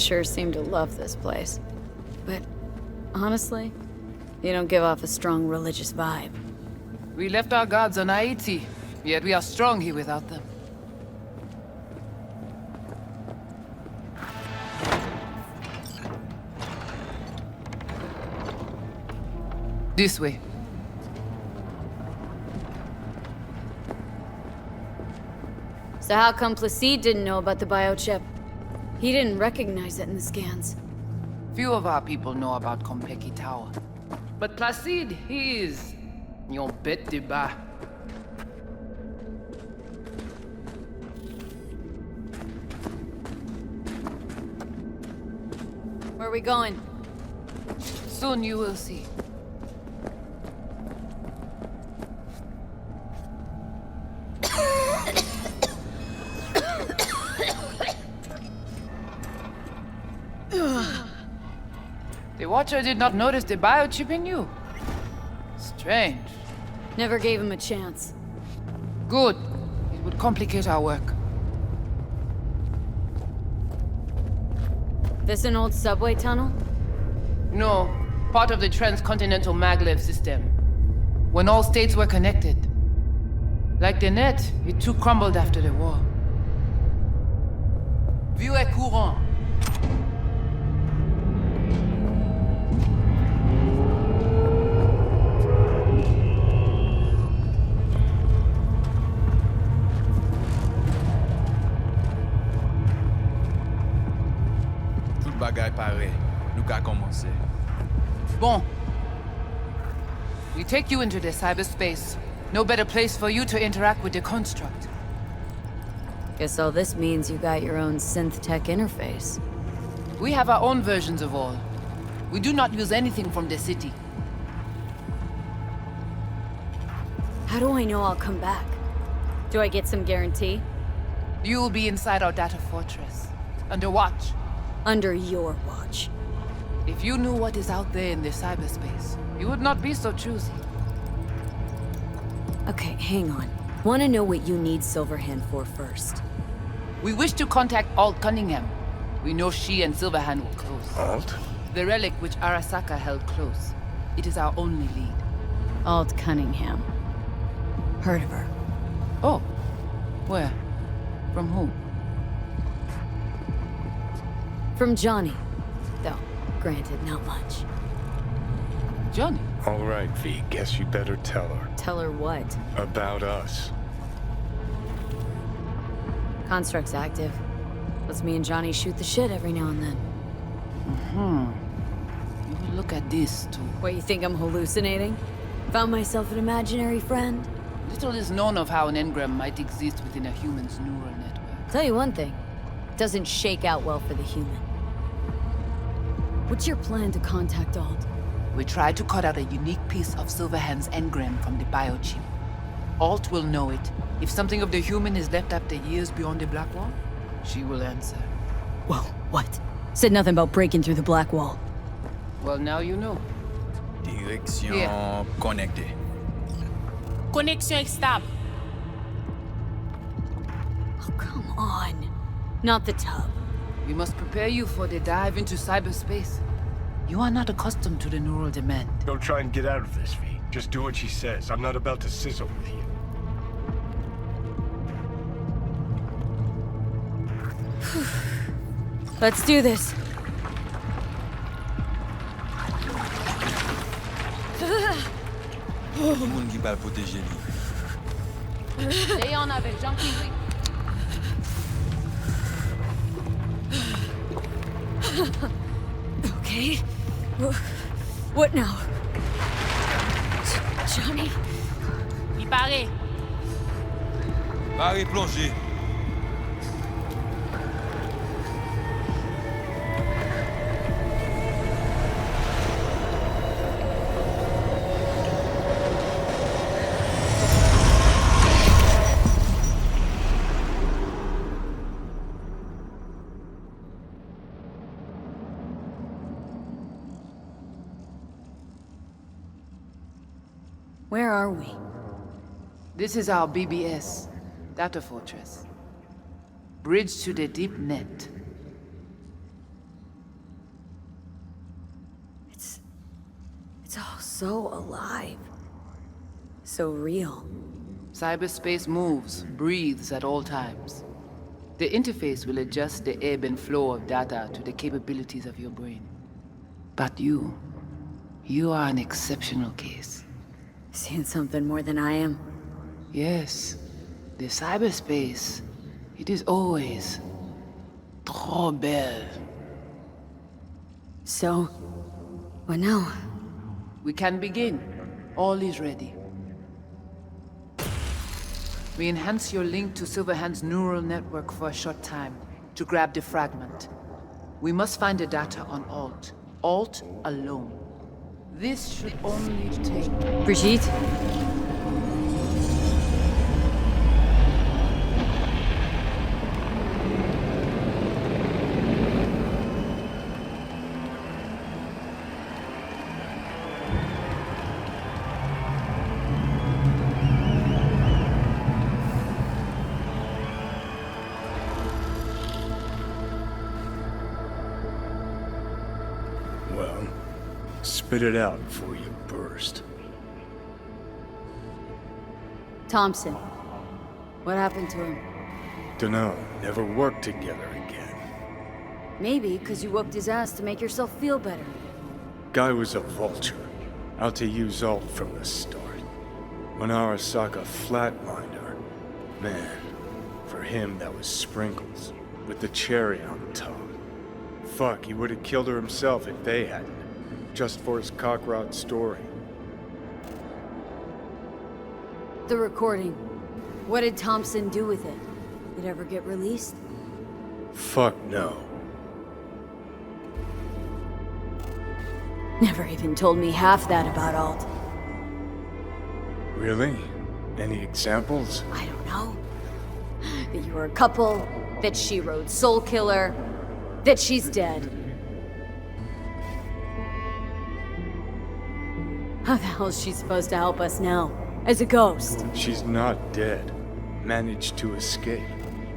sure seem to love this place. But honestly, you don't give off a strong religious vibe. We left our gods on Haiti, yet we are strong here without them. This way. So how come Placide didn't know about the biochip? He didn't recognize it in the scans. Few of our people know about Kompeki Tower. But Placide, he is... your bête de bas. Where are we going? Soon you will see. The Watcher did not notice the biochip in you. Strange. Never gave him a chance. Good. It would complicate our work. This an old subway tunnel? No, part of the transcontinental maglev system. When all states were connected. Like the net, it too crumbled after the war. Vieux et courant. Bagay pare, nou ka komanse. Bon. We take you into the cyberspace. No better place for you to interact with the construct. Guess all this means you got your own synth tech interface. We have our own versions of all. We do not use anything from the city. How do I know I'll come back? Do I get some guarantee? You will be inside our data fortress, under watch. Under your watch. If you knew what is out there in the cyberspace, you would not be so choosy. Okay, hang on. Want to know what you need Silverhand for first. We wish to contact Alt Cunningham. We know she and Silverhand were close. Alt? The relic which Arasaka held close. It is our only lead. Alt Cunningham. Heard of her. Oh. Where? From whom? From Johnny. Though, granted, not much. Johnny? All right, V, guess you better tell her. Tell her what? About us. Construct's active. Lets me and Johnny shoot the shit every now and then. You will look at this, too. What, you think I'm hallucinating? Found myself an imaginary friend? Little is known of how an engram might exist within a human's neural network. Tell you one thing. Doesn't shake out well for the human. What's your plan to contact Alt? We try to cut out a unique piece of Silverhand's engram from the biochip. Alt will know it. If something of the human is left after years beyond the Blackwall, she will answer. Whoa, what? Said nothing about breaking through the Blackwall. Well, now you know. Direction Yeah. connectée. Connexion stable. Oh, come on. Not the tub. We must prepare you for the dive into cyberspace. You are not accustomed to the neural demand. Don't try and get out of this, V. Just do what she says. I'm not about to sizzle with you. Let's do this. Tout le monde qui va le protéger lui. Léon avec Jean-Pierre. Okay. What now? Johnny? Il paraît. Pare plongé. Where are we? This is our BBS, data fortress. Bridge to the deep net. so alive. So real. Cyberspace moves, breathes at all times. The interface will adjust the ebb and flow of data to the capabilities of your brain. But you are an exceptional case. Seeing something more than I am. Yes, the cyberspace, it is always trop belle. So, what now? We can begin. All is ready. We enhance your link to Silverhand's neural network for a short time to grab the fragment. We must find the data on Alt. Alt alone. This should only take... Brigitte? Well, spit it out before you burst. Thompson. What happened to him? Dunno, never worked together again. Maybe because you whooped his ass to make yourself feel better. Guy was a vulture, out to use Alt from the start. When Arasaka flatlined her, man, for him that was sprinkles, with the cherry on top. Fuck, he would have killed her himself if they hadn't, just for his cockrot story. The recording. What did Thompson do with it? Did it ever get released? Fuck no. Never even told me half that about Alt. Really? Any examples? I don't know. That you were a couple, that she rode Soul Killer, that she's dead. How the hell is she supposed to help us now? As a ghost? She's not dead. Managed to escape.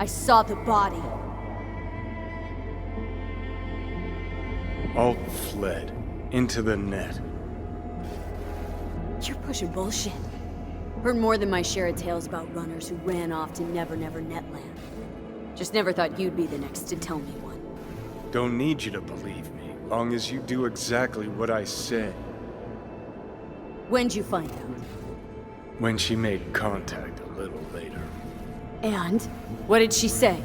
I saw the body. Alt fled. Into the net. You're pushing bullshit. Heard more than my share of tales about runners who ran off to Never Never Netland. Just never thought you'd be the next to tell me one. Don't need you to believe me, long as you do exactly what I said. When'd you find out? When she made contact a little later. And? What did she say?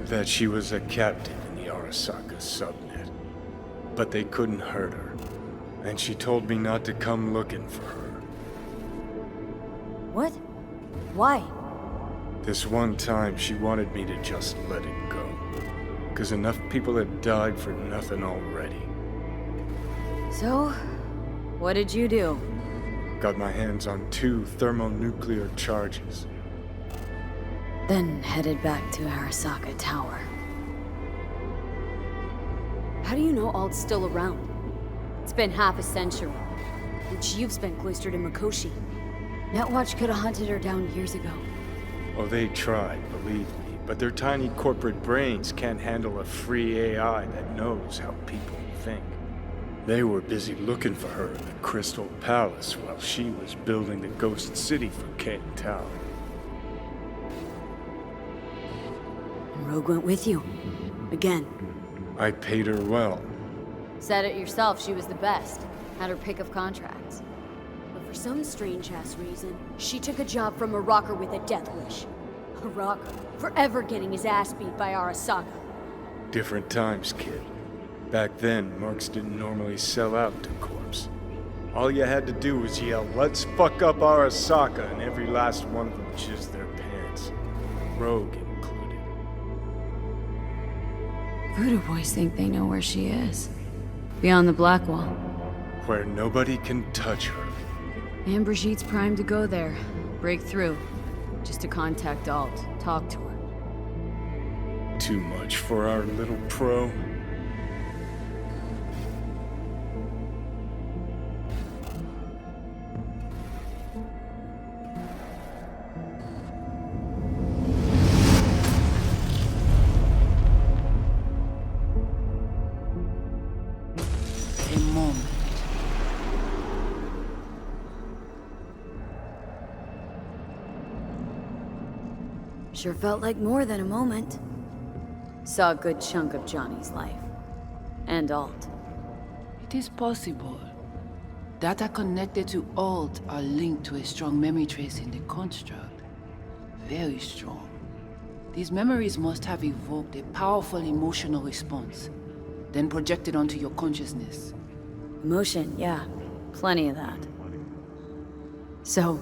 That she was a captive in the Arasaka subnet. But they couldn't hurt her. And she told me not to come looking for her. What? Why? This one time she wanted me to just let it go. 'Cause enough people had died for nothing already. So, what did you do? Got my hands on 2 thermonuclear charges. Then headed back to Arasaka Tower. How do you know Alt's still around? It's been half a century, which you've spent cloistered in Mikoshi. Netwatch could have hunted her down years ago. Oh, they tried, believe me, but their tiny corporate brains can't handle a free AI that knows how people think. They were busy looking for her in the Crystal Palace while she was building the Ghost City for Kane Tower. And Rogue went with you. Again. I paid her well. Said it yourself, she was the best. Had her pick of contracts. But for some strange-ass reason, she took a job from a rocker with a death wish. A rocker, forever getting his ass beat by Arasaka. Different times, kid. Back then, mercs didn't normally sell out to corpse. All you had to do was yell, "Let's fuck up Arasaka," and every last one of them jizzed their pants. Rogue included. Voodoo boys think they know where she is. Beyond the Blackwall. Where nobody can touch her. And Brigitte's primed to go there. Break through. Just to contact Alt. Talk to her. Too much for our little pro. Sure felt like more than a moment. Saw a good chunk of Johnny's life. And Alt. It is possible. Data connected to Alt are linked to a strong memory trace in the construct. Very strong. These memories must have evoked a powerful emotional response, then projected onto your consciousness. Emotion, yeah. Plenty of that. So,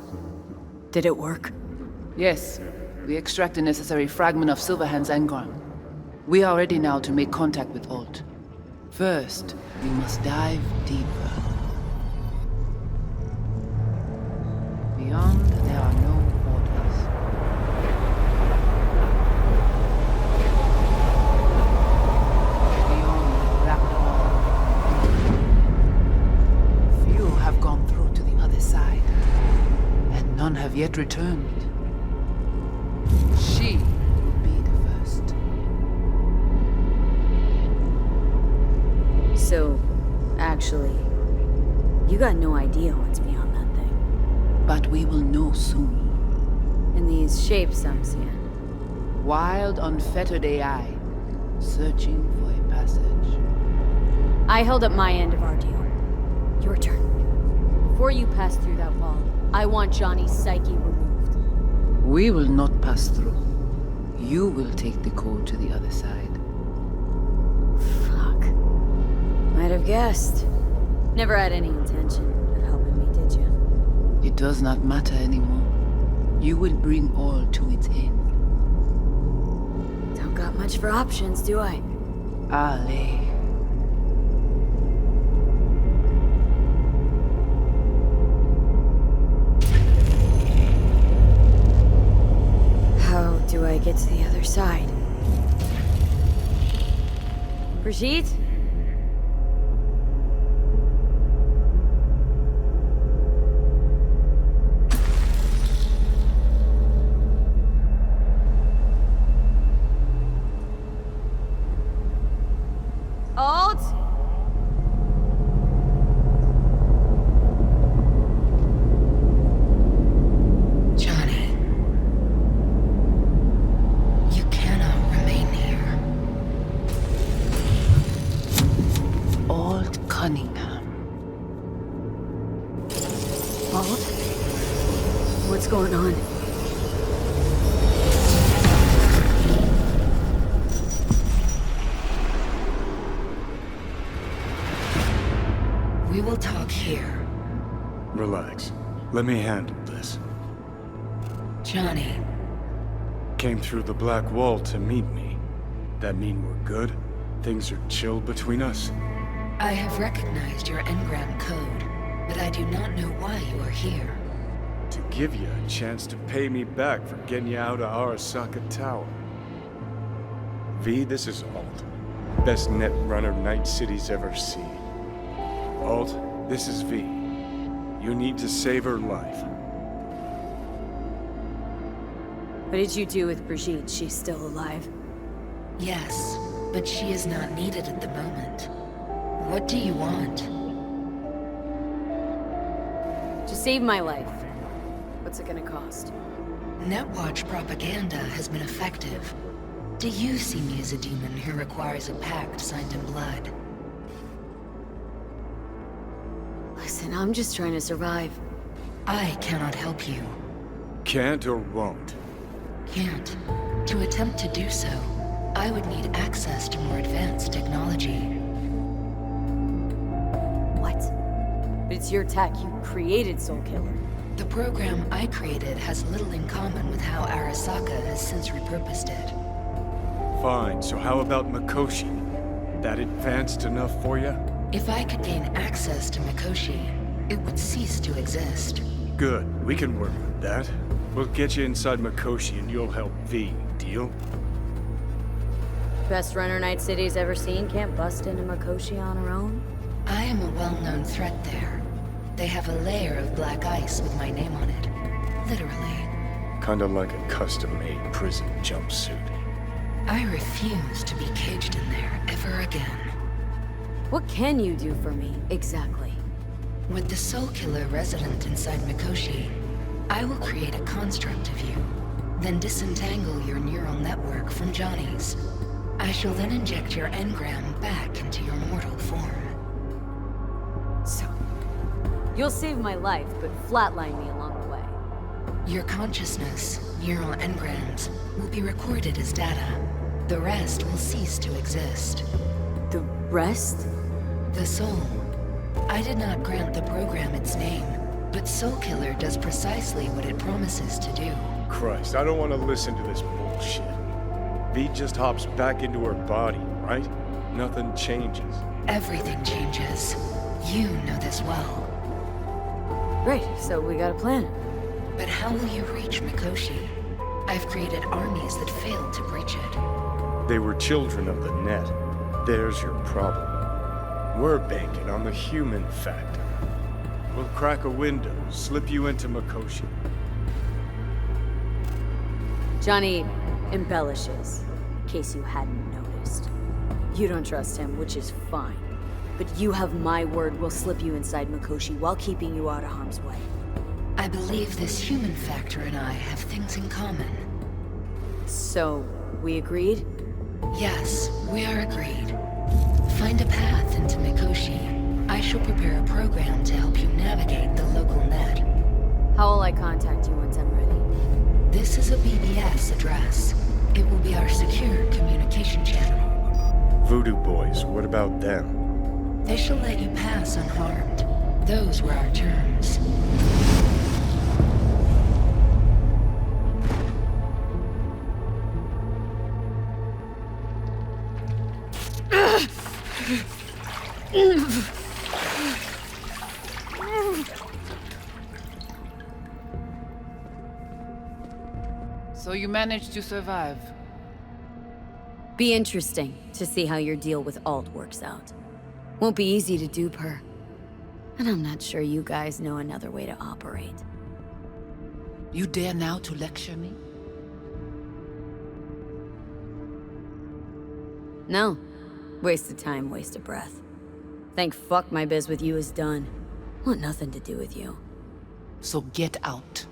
did it work? Yes, we extract the necessary fragment of Silverhand's engram. We are ready now to make contact with Alt. First, we must dive deeper. Beyond, there are no borders. Beyond Blackwall. Few have gone through to the other side, and none have yet returned. She will be the first. So, actually, you got no idea what's beyond that thing. But we will know soon. In these shapes I'm seeing. Wild, unfettered AI, searching for a passage. I held up my end of our deal. Your turn. Before you pass through that wall, I want Johnny's psyche removed. We will not pass through. You will take the code to the other side. Fuck. Might have guessed. Never had any intention of helping me, did you? It does not matter anymore. You will bring all to its end. Don't got much for options, do I? Ale. How do I get to the other side? Brigitte? Alt? Johnny, you cannot remain here. Alt Cunningham. Alt? What's going on? We will talk here. Relax. Let me handle this. Johnny, Came through the Blackwall to meet me. That mean we're good? Things are chill between us? I have recognized your engram code, but I do not know why you are here. To give you a chance to pay me back for getting you out of Arasaka Tower. V, this is Alt. Best net runner Night City's ever seen. Alt, this is V. You need to save her life. What did you do with Brigitte? She's still alive. Yes, but she is not needed at the moment. What do you want? To save my life. What's it gonna cost? Netwatch propaganda has been effective. Do you see me as a demon who requires a pact signed in blood? Listen, I'm just trying to survive. I cannot help you. Can't or won't? Can't. To attempt to do so, I would need access to more advanced technology. What? But it's your tech. You created Soulkiller. The program I created has little in common with how Arasaka has since repurposed it. Fine, so how about Mikoshi? That advanced enough for you? If I could gain access to Mikoshi, it would cease to exist. Good, we can work with that. We'll get you inside Mikoshi and you'll help V, deal? Best runner Night City's ever seen can't bust into Mikoshi on her own? I am a well-known threat there. They have a layer of black ice with my name on it. Literally. Kinda like a custom-made prison jumpsuit. I refuse to be caged in there ever again. What can you do for me, exactly? With the Soulkiller resident inside Mikoshi, I will create a construct of you. Then disentangle your neural network from Johnny's. I shall then inject your engram back into your mortal form. So, you'll save my life, but flatline me along the way. Your consciousness, neural engrams, will be recorded as data. The rest will cease to exist. The rest? The soul. I did not grant the program its name, but Soul Killer does precisely what it promises to do. Christ, I don't want to listen to this bullshit. V just hops back into her body, right? Nothing changes. Everything changes. You know this well. Great, so we got a plan. But how will you reach Mikoshi? I've created armies that failed to breach it. They were children of the net. There's your problem. We're banking on the human factor. We'll crack a window, slip you into Mikoshi. Johnny embellishes, in case you hadn't noticed. You don't trust him, which is fine. But you have my word we'll slip you inside Mikoshi while keeping you out of harm's way. I believe this human factor and I have things in common. So, we agreed? Yes, we are agreed. Find a path into Mikoshi. I shall prepare a program to help you navigate the local net. How will I contact you once I'm ready? This is a BBS address. It will be our secure communication channel. Voodoo boys, what about them? They shall let you pass unharmed. Those were our terms. So you managed to survive. Be interesting to see how your deal with Alt works out. Won't be easy to dupe her. And I'm not sure you guys know another way to operate. You dare now to lecture me? No. Waste of time, waste of breath. Thank fuck my biz with you is done. Want nothing to do with you. So get out.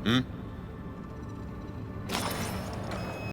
Hmm?